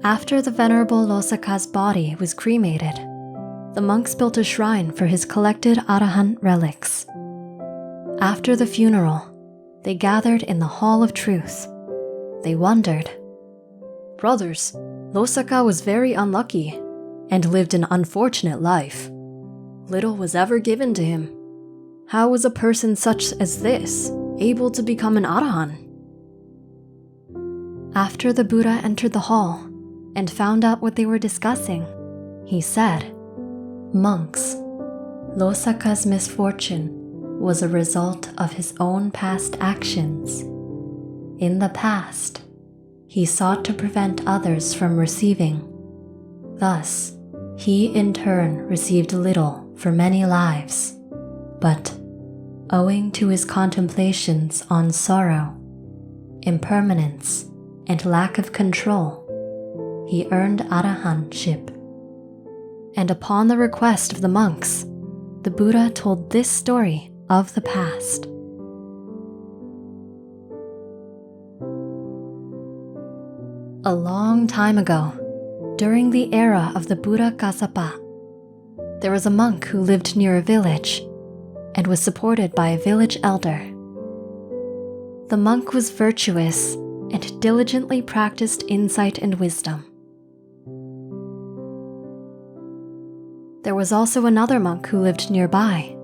After the Venerable Losaka's body was cremated, the monks built a shrine for his collected Arahant relics. After the funeral, they gathered in the Hall of Truth. They wondered, "Brothers, Losaka was very unlucky and lived an unfortunate life. Little was ever given to him. How was a person such as this able to become an Arahant?" After the Buddha entered the hall and found out what they were discussing, he said, "Monks, Losaka's misfortune was a result of his own past actions. In the past, he sought to prevent others from receiving. Thus, he in turn received little for many lives. But, owing to his contemplations on sorrow, impermanence, and lack of control, he earned arahantship." And upon the request of the monks, the Buddha told this story of the past. A long time ago, during the era of the Buddha Kassapa, there was a monk who lived near a village and was supported by a village elder. The monk was virtuous and diligently practiced insight and wisdom. There was also another monk who lived nearby.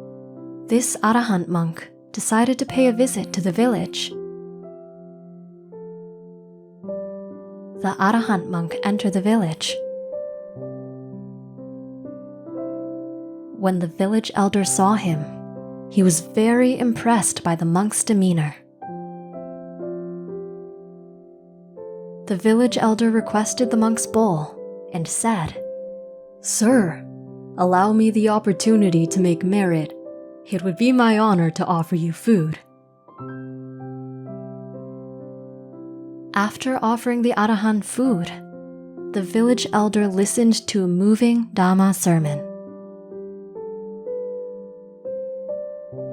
This Arahant monk decided to pay a visit to the village. The Arahant monk entered the village. When the village elder saw him, he was very impressed by the monk's demeanor. The village elder requested the monk's bowl and said, "Sir, allow me the opportunity to make merit. It would be my honor to offer you food." After offering the Arahant food, the village elder listened to a moving Dhamma sermon.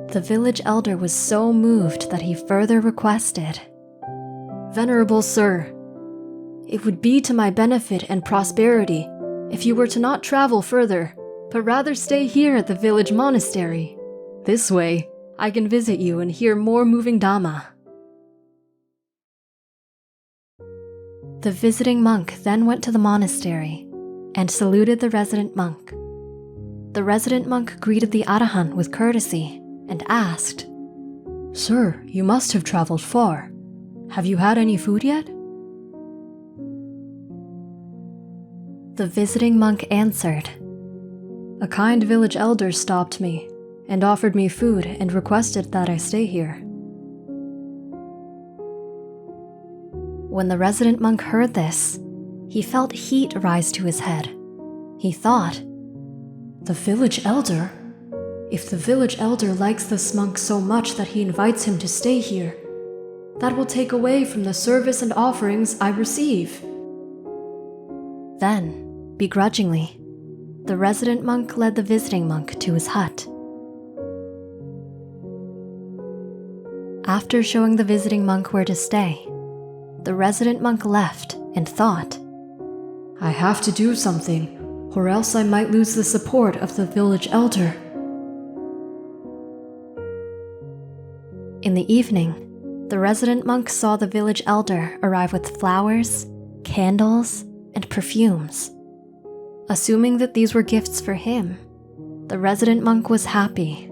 The village elder was so moved that he further requested, "Venerable Sir, it would be to my benefit and prosperity if you were to not travel further, but rather stay here at the village monastery. This way, I can visit you and hear more moving Dhamma." The visiting monk then went to the monastery and saluted the resident monk. The resident monk greeted the Arahant with courtesy and asked, "Sir, you must have traveled far. Have you had any food yet?" The visiting monk answered, "A kind village elder stopped me and offered me food and requested that I stay here." When the resident monk heard this, he felt heat rise to his head. He thought, "The village elder? If the village elder likes this monk so much that he invites him to stay here, that will take away from the service and offerings I receive." Then, begrudgingly, the resident monk led the visiting monk to his hut. After showing the visiting monk where to stay, the resident monk left and thought, "I have to do something, or else I might lose the support of the village elder." In the evening, the resident monk saw the village elder arrive with flowers, candles, and perfumes. Assuming that these were gifts for him, the resident monk was happy.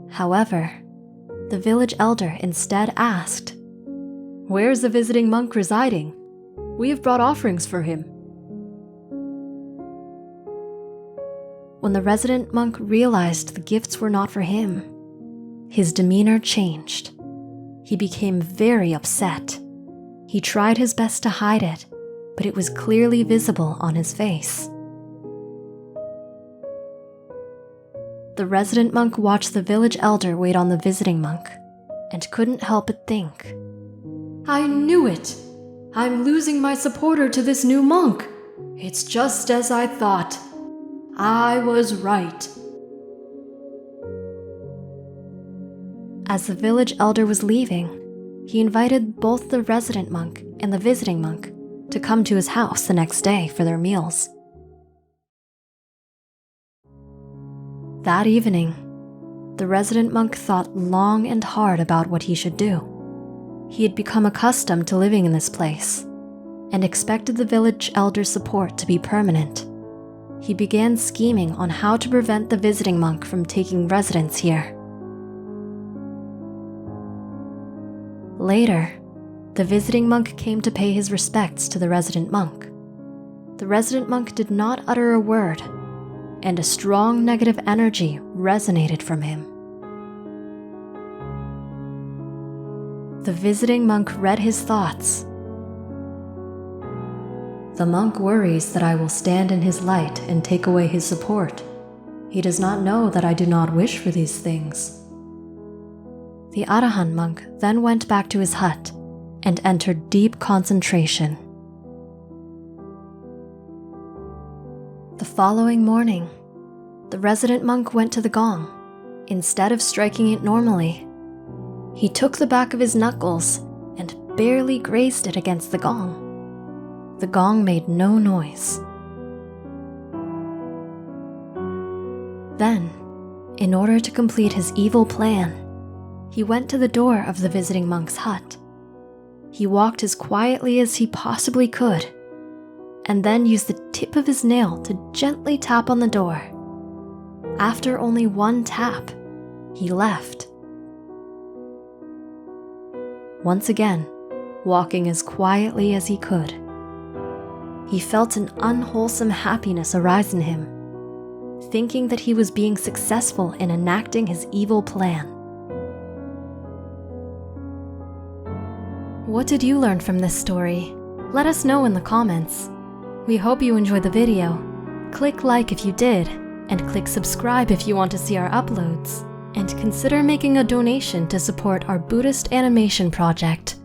However, the village elder instead asked, "Where's the visiting monk residing? We have brought offerings for him." When the resident monk realized the gifts were not for him, his demeanor changed. He became very upset. He tried his best to hide it, but it was clearly visible on his face. The resident monk watched the village elder wait on the visiting monk and couldn't help but think, "I knew it! I'm losing my supporter to this new monk. It's just as I thought. I was right." As the village elder was leaving, he invited both the resident monk and the visiting monk to come to his house the next day for their meals. That evening, the resident monk thought long and hard about what he should do. He had become accustomed to living in this place and expected the village elder's support to be permanent. He began scheming on how to prevent the visiting monk from taking residence here. Later, the visiting monk came to pay his respects to the resident monk. The resident monk did not utter a word, and a strong negative energy resonated from him. The visiting monk read his thoughts. The monk worries that I will stand in his light and take away his support. He does not know that I do not wish for these things. The Arahant monk then went back to his hut and entered deep concentration. The following morning, the resident monk went to the gong. Instead of striking it normally, he took the back of his knuckles and barely grazed it against the gong. The gong made no noise. Then, in order to complete his evil plan, he went to the door of the visiting monk's hut. He walked as quietly as he possibly could, and then used the tip of his nail to gently tap on the door. After only one tap, he left. Once again, walking as quietly as he could. He felt an unwholesome happiness arise in him, thinking that he was being successful in enacting his evil plan. What did you learn from this story? Let us know in the comments. We hope you enjoyed the video. Click like if you did, and click subscribe if you want to see our uploads. And consider making a donation to support our Buddhist animation project.